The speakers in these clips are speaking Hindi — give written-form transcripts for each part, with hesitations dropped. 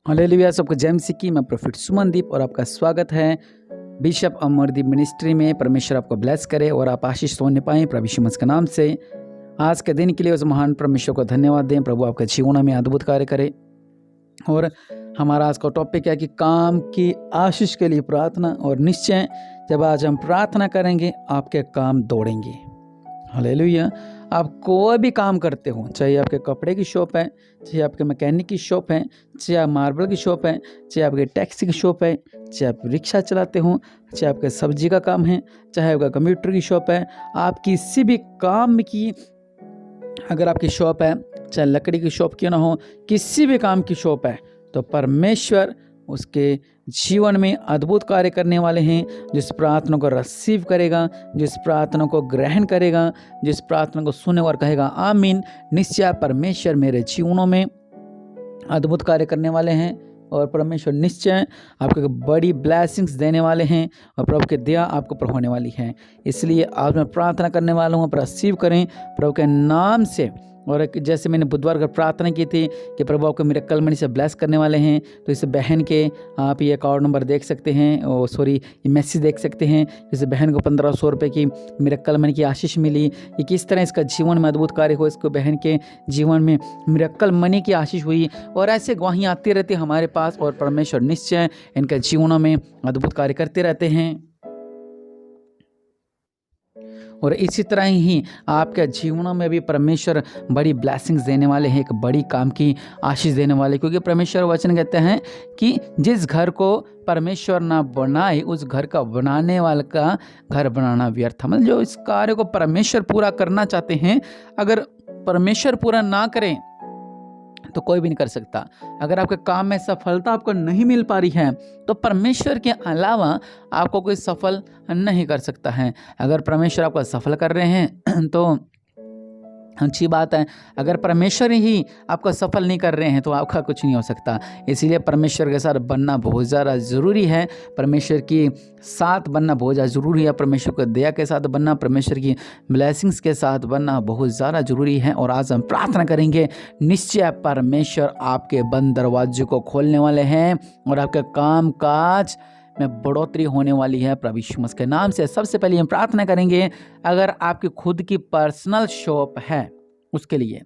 हालेलुया। सबको जय मसीह की। मैं प्रोफेट सुमनदीप और आपका स्वागत है बिशप अमरदीप मिनिस्ट्री में। परमेश्वर आपको ब्लेस करे और आप आशीष सोने पाएँ प्रभु यीशु मसीह के नाम से। आज के दिन के लिए उस महान परमेश्वर को धन्यवाद दें। प्रभु आपके जीवन में अद्भुत कार्य करे। और हमारा आज का टॉपिक है कि काम की आशीष के लिए प्रार्थना। और निश्चय जब आज हम प्रार्थना करेंगे आपके काम दौड़ेंगे। हालेलुया। आप कोई भी काम करते हो, चाहे आपके कपड़े की शॉप है, चाहे आपके मैकेनिक की शॉप है, चाहे आप मार्बल की शॉप है, चाहे आपके टैक्सी की शॉप है, चाहे आप रिक्शा चलाते हो, चाहे आपके सब्जी का काम है, चाहे आपका कंप्यूटर की शॉप है, आप किसी भी काम की अगर आपकी शॉप है, चाहे लकड़ी की शॉप क्यों ना हो, किसी भी काम की शॉप है, तो परमेश्वर उसके जीवन में अद्भुत कार्य करने वाले हैं। जिस प्रार्थना को रिसीव करेगा, जिस प्रार्थना को ग्रहण करेगा, जिस प्रार्थना को सुने और कहेगा आमीन, निश्चय परमेश्वर मेरे जीवनों में अद्भुत कार्य करने वाले हैं। और परमेश्वर निश्चय आपको बड़ी ब्लेसिंग्स देने वाले हैं और प्रभु की दया आपको पर होने वाली है। इसलिए आज मैं प्रार्थना करने वाला हूँ, आप रिसीव करें प्रभु के नाम से। और जैसे मैंने बुधवार को प्रार्थना की थी कि प्रभु आपको मेरे कल मनी से ब्लेस करने वाले हैं, तो इस बहन के आप ये अकाउंट नंबर देख सकते हैं, ये मैसेज देख सकते हैं। इस बहन को 1500 रुपये की मेरे कल मनी की आशीष मिली। ये किस तरह इसका जीवन में अद्भुत कार्य हो, इसको बहन के जीवन में मेरे कल मनी की आशीष हुई। और ऐसे गवाहियाँ आती रहती है हमारे पास और परमेश्वर निश्चय इनके जीवनों में अद्भुत कार्य करते रहते हैं। और इसी तरह ही आपके जीवनों में भी परमेश्वर बड़ी ब्लेसिंग्स देने वाले हैं, एक बड़ी काम की आशीष देने वाले। क्योंकि परमेश्वर वचन कहते हैं कि जिस घर को परमेश्वर ना बनाए उस घर का बनाने वाले का घर बनाना व्यर्थ। मतलब जो इस कार्य को परमेश्वर पूरा करना चाहते हैं, अगर परमेश्वर पूरा ना करें तो कोई भी नहीं कर सकता। अगर आपके काम में सफलता आपको नहीं मिल पा रही है तो परमेश्वर के अलावा आपको कोई सफल नहीं कर सकता है। अगर परमेश्वर आपको सफल कर रहे हैं तो अच्छी बात है। अगर परमेश्वर ही आपको सफल नहीं कर रहे हैं तो आपका कुछ नहीं हो सकता। इसीलिए परमेश्वर के साथ बनना बहुत ज़्यादा ज़रूरी है। परमेश्वर की साथ बनना बहुत ज़्यादा ज़रूरी है। परमेश्वर को दया के साथ बनना, परमेश्वर की ब्लेसिंग्स के साथ बनना बहुत ज़्यादा ज़रूरी है। और आज हम प्रार्थना करेंगे, निश्चय परमेश्वर आपके बंद दरवाजे को खोलने वाले हैं और आपके काम काज में बढ़ोतरी होने वाली है प्रभु यीशु मसीह के नाम से। सबसे पहले हम प्रार्थना करेंगे, अगर आपकी खुद की पर्सनल शॉप है उसके लिए,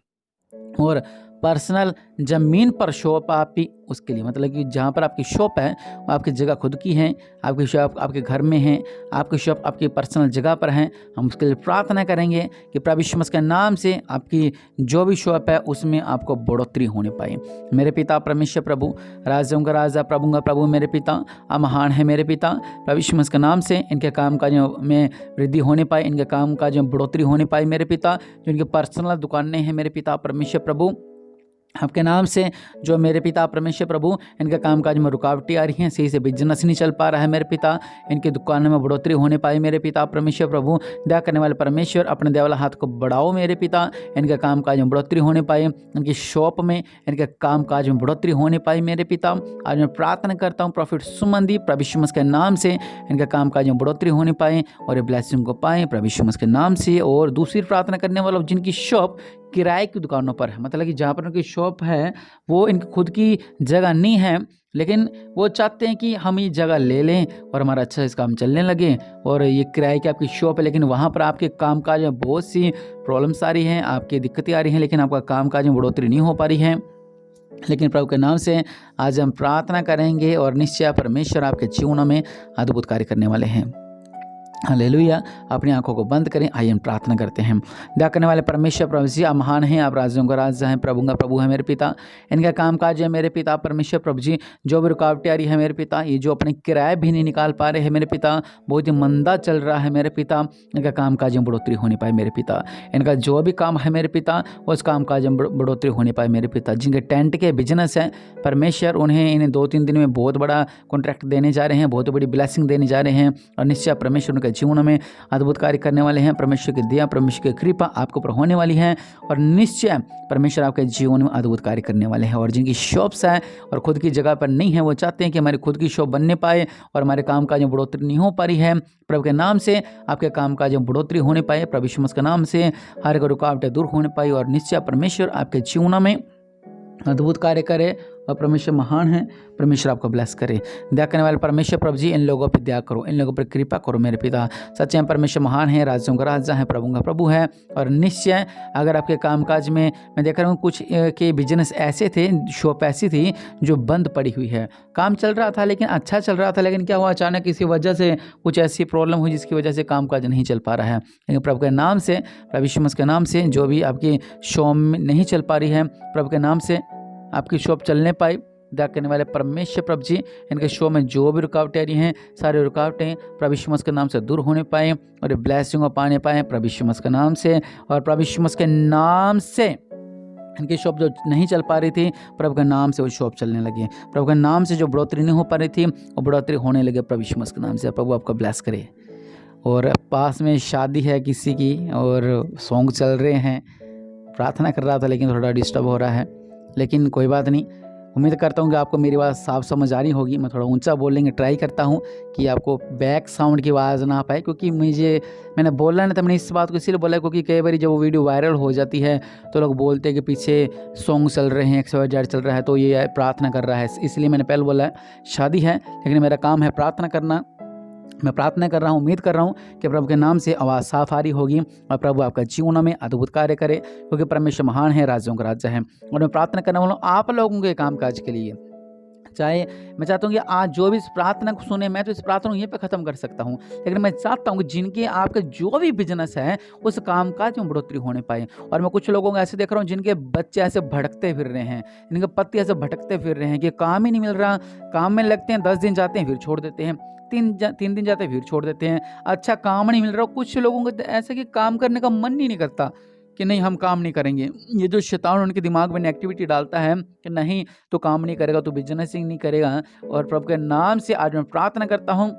और पर्सनल ज़मीन पर शॉप आपकी उसके लिए, मतलब कि जहाँ पर आपकी शॉप है वो आपकी जगह खुद की है, आपकी शॉप आपके घर में है, आपकी शॉप आपकी पर्सनल जगह पर है। हम उसके लिए प्रार्थना करेंगे कि प्रभु यीशु मसीह के नाम से आपकी जो भी शॉप है उसमें आपको बढ़ोतरी होने पाए। मेरे पिता परमेश्वर प्रभु, राजाओं का राजा, प्रभु का प्रभु, मेरे पिता आप महान है। मेरे पिता प्रभु यीशु मसीह के नाम से इनके काम काजों में वृद्धि होने पाए, इनके काम काजों में बढ़ोतरी होने पाए। मेरे पिता जो इनके पर्सनल दुकानें हैं, मेरे पिता परमेश्वर प्रभु आपके नाम से जो मेरे पिता परमेश्वर प्रभु इनके कामकाज में रुकावटें आ रही हैं, सही से बिजनेस नहीं चल पा रहा है, मेरे पिता इनकी दुकानों में बढ़ोतरी होने पाई। मेरे पिता परमेश्वर प्रभु दया करने वाले परमेश्वर अपने दया वाला हाथ को बढ़ाओ। मेरे पिता इनके कामकाज में बढ़ोतरी होने पाए, इनकी शॉप में इनके कामकाज में बढ़ोतरी होने पाई। मेरे पिता आज मैं प्रार्थना करता हूँ प्रॉफिट सुमनदीप प्रभु यीशु मसीह के नाम से इनके कामकाज में बढ़ोतरी होने पाए और ये ब्लेसिंग को पाएँ प्रभु यीशु मसीह के नाम से। और दूसरी प्रार्थना करने वाला जिनकी शॉप किराए की दुकानों पर है, मतलब कि जहाँ पर उनकी शॉप है वो इनकी खुद की जगह नहीं है, लेकिन वो चाहते हैं कि हम ये जगह ले लें और हमारा अच्छा इस काम चलने लगे, और ये किराए की आपकी शॉप है, लेकिन वहाँ पर आपके कामकाज में बहुत सी प्रॉब्लम्स आ रही हैं, आपकी दिक्कतें आ रही हैं, लेकिन आपका कामकाज में बढ़ोतरी नहीं हो पा रही है। लेकिन प्रभु के नाम से आज हम प्रार्थना करेंगे और निश्चय परमेश्वर आपके जीवनों में अद्भुत कार्य करने वाले हैं। हालेलुया। अपनी आंखों को बंद करें, आइए हम प्रार्थना करते हैं। दया करने वाले परमेश्वर प्रभु जी, आप महान हैं, आप राजाओं का राजा हैं, प्रभु का प्रभु है। मेरे पिता इनका कामकाज है, मेरे पिता परमेश्वर प्रभु जी जो भी रुकावटें आ रही है, मेरे पिता ये जो अपने किराए भी नहीं निकाल पा रहे हैं, मेरे पिता बहुत ही मंदा चल रहा है, मेरे पिता इनका कामकाज में बढ़ोतरी होने पाए। मेरे पिता इनका जो भी काम है मेरे पिता उस कामकाज में बढ़ोतरी होने पाए। मेरे पिता जिनके टेंट के बिजनेस है परमेश्वर, इन्हें 2-3 दिन में बहुत बड़ा कॉन्ट्रैक्ट देने जा रहे हैं, बहुत बड़ी ब्लेसिंग देने जा रहे हैं, और निश्चय परमेश्वर उनके जीवन में अद्भुत कार्य करने वाले हैं। परमेश्वर की दया, परमेश्वर की कृपा आपको पर होने वाली है और निश्चय परमेश्वर आपके जीवन में अद्भुत कार्य करने वाले हैं। और जिनकी शॉप्स है और खुद की जगह पर नहीं है, वो चाहते हैं कि हमारी खुद की शॉप बनने पाए और हमारे कामकाज में बढ़ोतरी नहीं हो पा रही है, प्रभु के नाम से आपके कामकाज में बढ़ोतरी होने पाए। प्रभु यीशु मसीह के नाम से हर एक रुकावटें दूर होने पाई और निश्चय परमेश्वर आपके जीवन में अद्भुत कार्य करे और परमेश्वर महान है। परमेश्वर आपको ब्लेस करे। दया करने वाले परमेश्वर प्रभु जी, इन लोगों पर दया करो, इन लोगों पर कृपा करो मेरे पिता। सच्चे में परमेश्वर महान है, राज्यों का राजा है, प्रभु का प्रभु है। और निश्चय अगर आपके कामकाज में मैं देख रहा हूँ कुछ के बिजनेस ऐसे थे, शॉप ऐसी थी जो बंद पड़ी हुई है। काम चल रहा था लेकिन अच्छा चल रहा था, लेकिन क्या हुआ, अचानक किसी वजह से कुछ ऐसी प्रॉब्लम हुई जिसकी वजह से कामकाज नहीं चल पा रहा है। लेकिन प्रभु के नाम से, प्रभु यीशु मसीह के नाम से, जो भी आपकी शॉप में नहीं चल पा रही है, प्रभु के नाम से आपकी शॉप चलने पाई। दया करने वाले परमेश्वर प्रभु जी, इनके शो में जो भी रुकावटें आ रही हैं, सारी रुकावटें प्रभु यीशु मसीह के नाम से दूर होने पाए और ब्लेसिंग को पाने पाए प्रभु यीशु मसीह के नाम से। और प्रभु यीशु मसीह के नाम से इनकी शॉप जो नहीं चल पा रही थी, प्रभु के नाम से वो शॉप चलने लगी। प्रभु के नाम से जो बढ़ोतरी नहीं हो पा रही थी, वो बढ़ोतरी होने लगे प्रभु यीशु मसीह के नाम से। प्रभु आपको ब्लेस करे। और पास में शादी है किसी की और सॉन्ग चल रहे हैं, प्रार्थना कर रहा था लेकिन थोड़ा डिस्टर्ब हो रहा है, लेकिन कोई बात नहीं। उम्मीद करता हूँ कि आपको मेरी बात साफ समझ आ रही होगी। मैं थोड़ा ऊंचा बोलने की ट्राई करता हूँ कि आपको बैक साउंड की आवाज़ ना पाए, क्योंकि मैंने बोलना नहीं था। मैंने इस बात को इसीलिए बोला क्योंकि कई बार जब वो वीडियो वायरल हो जाती है तो लोग बोलते हैं कि पीछे सॉन्ग चल रहे हैं, XYZ चल रहा है, तो ये प्रार्थना कर रहा है। इसलिए मैंने पहले बोला शादी है लेकिन मेरा काम है प्रार्थना करना। मैं प्रार्थना कर रहा हूँ, उम्मीद कर रहा हूँ कि प्रभु के नाम से आवाज़ साफ आ रही होगी और प्रभु आपका जीवन में अद्भुत कार्य करे, क्योंकि परमेश्वर महान है, राज्यों का राजा है। और मैं प्रार्थना करने वाला हूँ आप लोगों के कामकाज के लिए। चाहे मैं चाहता हूँ कि आज जो भी इस प्रार्थना को सुने, मैं तो इस प्रार्थना को यहीं पे ख़त्म कर सकता हूँ, लेकिन मैं चाहता हूँ कि जिनके आपके जो भी बिजनेस है उस कामकाज में बढ़ोतरी होने पाए। और मैं कुछ लोगों को ऐसे देख रहा हूँ जिनके बच्चे ऐसे भटकते फिर रहे हैं, जिनके पति ऐसे भटकते फिर रहे हैं कि काम ही नहीं मिल रहा। काम में लगते हैं, 10 दिन जाते हैं फिर छोड़ देते हैं, 3 दिन जाते हैं फिर छोड़ देते हैं। अच्छा काम नहीं मिल रहा। कुछ लोगों को ऐसा कि काम करने का मन ही नहीं करता कि नहीं हम काम नहीं करेंगे। ये जो शैतान उनके दिमाग में नेगेटिविटी डालता है कि नहीं तो काम नहीं करेगा, तो बिजनेस ही नहीं करेगा। और प्रभु के नाम से आज मैं प्रार्थना करता हूँ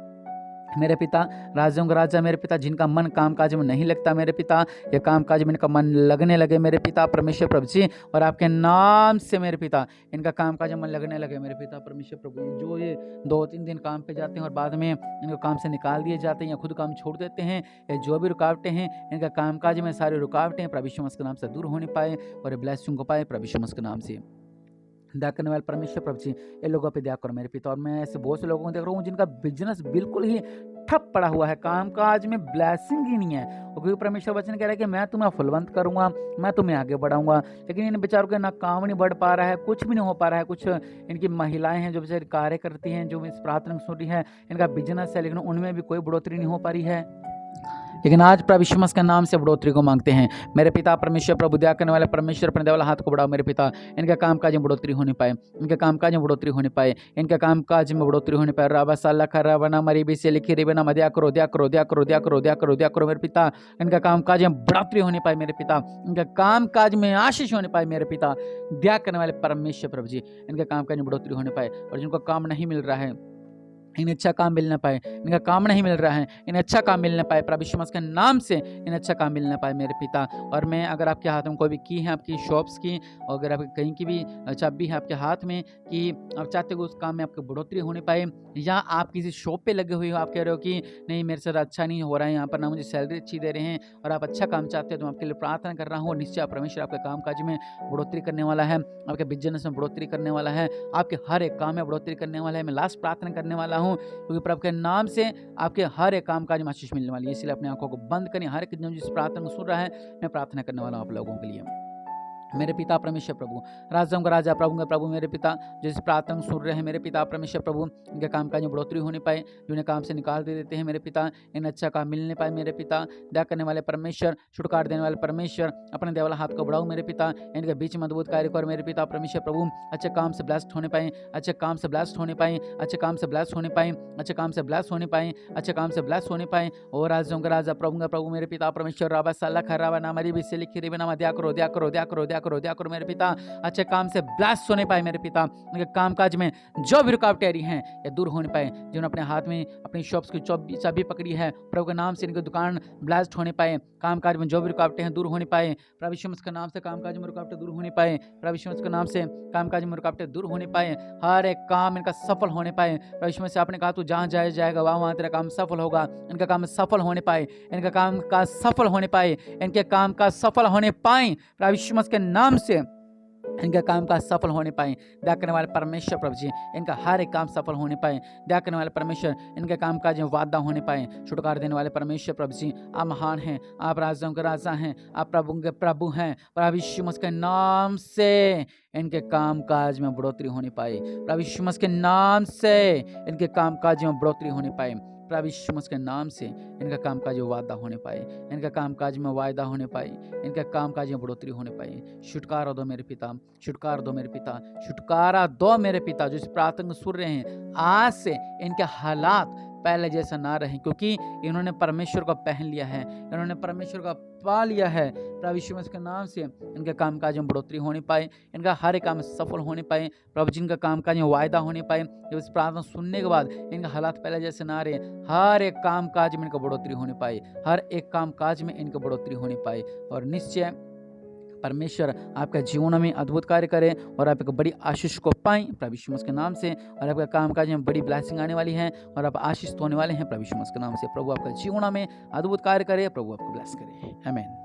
मेरे पिता, राज्यों का राजा मेरे पिता, जिनका मन कामकाज में नहीं लगता मेरे पिता, ये कामकाज में इनका मन लगने लगे मेरे पिता परमेश्वर प्रभु जी। और आपके नाम से मेरे पिता इनका कामकाज में मन लगने लगे मेरे पिता परमेश्वर प्रभु। जो ये 2-3 दिन काम पे जाते हैं और बाद में इनको काम से निकाल दिए जाते हैं या खुद काम छोड़ देते हैं, या जो भी रुकावटें हैं इनका कामकाज में सारी रुकावटें प्रभु यीशु मसीह के नाम से दूर होने पाए और ब्लेसिंग को पाए प्रभु यीशु मसीह के नाम से। दया करने वाले परमेश्वर प्रभु जी, इन लोगों पे दया करो मेरे पिता। और मैं ऐसे बहुत से लोगों को देख रहा हूँ जिनका बिजनेस बिल्कुल ही ठप पड़ा हुआ है, कामकाज में ब्लेसिंग ही नहीं है। और क्योंकि परमेश्वर वचन कह रहा है कि मैं तुम्हें फलवंत करूंगा, मैं तुम्हें आगे बढ़ाऊंगा, लेकिन इन बेचारों के ना काम नहीं बढ़ पा रहा है, कुछ भी नहीं हो पा रहा है। कुछ इनकी महिलाएं हैं जो बेचारी कार्य करती हैं, जो इस प्रार्थना सुन रही है, इनका बिजनेस है लेकिन उनमें भी कोई बढ़ोतरी नहीं हो पा रही है। लेकिन आज प्रभु यीशु मसीह के नाम से बढ़ोतरी को मांगते हैं मेरे पिता परमेश्वर प्रभु। दया करने वाले परमेश्वर अपने देवाला हाथ को बढ़ाओ मेरे पिता, इनके कामकाज में बढ़ोतरी होने पाए, इनके कामकाज में बढ़ोतरी होने पाए, इनके कामकाज में बढ़ोतरी होने पाए। राबा साला खरा बना मरी भी से लिखी रिबना मध्या करो, दया करो, दया करो, दया करो, दया करो, दया करो मेरे पिता। इनका कामकाज में बढ़ोतरी होने पाए मेरे पिता, इनका कामकाज में आशीष होने पाए मेरे पिता। दया करने वाले परमेश्वर प्रभु जी, इनके कामकाज में बढ़ोतरी होने पाए। और जिनको काम नहीं मिल रहा है इन्हें अच्छा काम मिलना पाए, इनका काम नहीं मिल रहा है इन्हें अच्छा काम मिलना पाए प्रभु यीशु मसीह के नाम से, इन्हें अच्छा काम मिलना पाए मेरे पिता। और मैं अगर आपके हाथ में कोई भी की है आपकी शॉप्स की, और अगर आप कहीं की भी चाबी है आपके हाथ में कि आप चाहते हो उस काम में आपकी बढ़ोतरी होने पाए, या आप किसी शॉप पे लगे हुए हो, आप कह रहे हो कि नहीं मेरे साथ अच्छा नहीं हो रहा है, यहाँ पर ना मुझे सैलरी अच्छी दे रहे हैं, और आप अच्छा काम चाहते हो, तो मैं आपके लिए प्रार्थना कर रहा हूँ। और निश्चय परमेश्वर आपके कामकाज में बढ़ोतरी करने वाला है, आपके बिजनेस में बढ़ोतरी करने वाला है, आपके हर एक काम में बढ़ोतरी करने वाला है। मैं लास्ट प्रार्थना करने वाला हूँ क्योंकि प्रभु के नाम से आपके हर एक कामकाज में आशीष मिलने वाली है। इसलिए अपनी आंखों को बंद करें। हर एक जिस प्रार्थना को सुन रहा है मैं प्रार्थना करने वाला हूँ आप लोगों के लिए। मेरे पिता परमेश्वर प्रभु, राजाओं का राजा, प्रभु का प्रभु मेरे पिता, जिस प्रार्थना सुन रहे हैं मेरे पिता परमेश्वर प्रभु, इनके कामकाज में बढ़ोतरी होने पाए, जो इन्हें काम से निकाल दे देते हैं मेरे पिता, इन अच्छा काम मिलने पाए मेरे पिता। दया करने वाले परमेश्वर, छुटकारा देने वाले परमेश्वर, अपने देवाला हाथ को बढ़ाओ मेरे पिता, इनके बीच में अद्भुत कार्य कर मेरे पिता परमेश्वर प्रभु। अच्छे काम से ब्लेस्ड होने पाए, अच्छे काम से ब्लेस्ड होने पाए, अच्छे काम से ब्लेस्ड होने पाए, अच्छे काम से ब्लेस्ड होने पाए, अच्छे काम से ब्लेस्ड होने पाए। और राजाओं का राजा, प्रभु का प्रभु मेरे पिता परमेश्वर। राबा साला खराबा ना मरी बिसे लिखी रे बना दया करो, दया करो, दया करो, दया करो, दया करो मेरे पिता। अच्छे काम से ब्लेस्ड होने पाए मेरे पिता, उनके कामकाज में जो भी रुकावटें आ रही हैं ये दूर होने पाए। जिन्होंने अपने हाथ में अपनी शॉप्स की चाबी पकड़ी है, प्रभु के नाम से इनकी दुकान ब्लेस्ड होने पाए, कामकाज में जो भी रुकावटें हैं दूर होने पाए प्रभु यीशु मसीह के नाम से। कामकाज में रुकावटें दूर होने पाए प्रभु यीशु मसीह के नाम से, कामकाज में रुकावटें दूर होने पाए, हर एक काम इनका सफल होने पाए प्रभु यीशु मसीह। आपने कहा तू जहाँ जाएगा वहाँ तेरा काम सफल होगा, इनका काम सफल होने पाए, इनका काम का सफल होने पाए, इनके काम का सफल होने पाए प्रभु यीशु मसीह के नाम से। इनका काम काज सफल होने पाए। दया करने वाले परमेश्वर प्रभु जी, इनका हर एक काम सफल होने पाए। दया करने वाले परमेश्वर, इनके काम काज में वादा होने पाए। छुटकारा देने वाले परमेश्वर प्रभु जी, आप महान हैं, आप राजाओं के राजा हैं, आप प्रभु के प्रभु हैं। प्रभु यीशु मसीह के नाम से इनके काम काज में बढ़ोतरी होने पाए। प्रभु यीशु मसीह के नाम से इनके काम काज में बढ़ोतरी होने पाए। प्रभु यीशु मसीह के नाम से इनका काम काज में वादा होने पाए। इनका काम काज में वायदा होने पाए। इनका काम काज में बढ़ोतरी होने पाए। छुटकारा दो मेरे पिता, छुटकारा दो मेरे पिता, छुटकारा दो मेरे पिता। जो इस प्रार्थना सुन रहे हैं, आज से इनके हालात पहले जैसा ना रहे, क्योंकि इन्होंने परमेश्वर को पहन लिया है, इन्होंने परमेश्वर को पा लिया है। प्रभु यीशु मसीह के नाम से इनके काम काज में बढ़ोतरी होने पाए। इनका हर एक काम सफल होने पाए। प्रभु जी, इनका काम काज में वायदा होने पाए। जब इस प्रार्थना सुनने के बाद इनका हालात पहले जैसे ना रहे, हर एक काम काज में इनका बढ़ोतरी होने पाए। हर एक काम काज में इनका बढ़ोतरी होने पाए। और निश्चय परमेश्वर आपका जीवन में अद्भुत कार्य करे और आप एक बड़ी आशीष को पाएं प्रभु यीशु मसीह के नाम से। और आपका काम काज में बड़ी ब्लेसिंग आने वाली है और आप आशीष होने वाले हैं प्रभु यीशु मसीह के नाम से। प्रभु आपका जीवन में अद्भुत कार्य करे, प्रभु आपको ब्लेस करे। आमीन।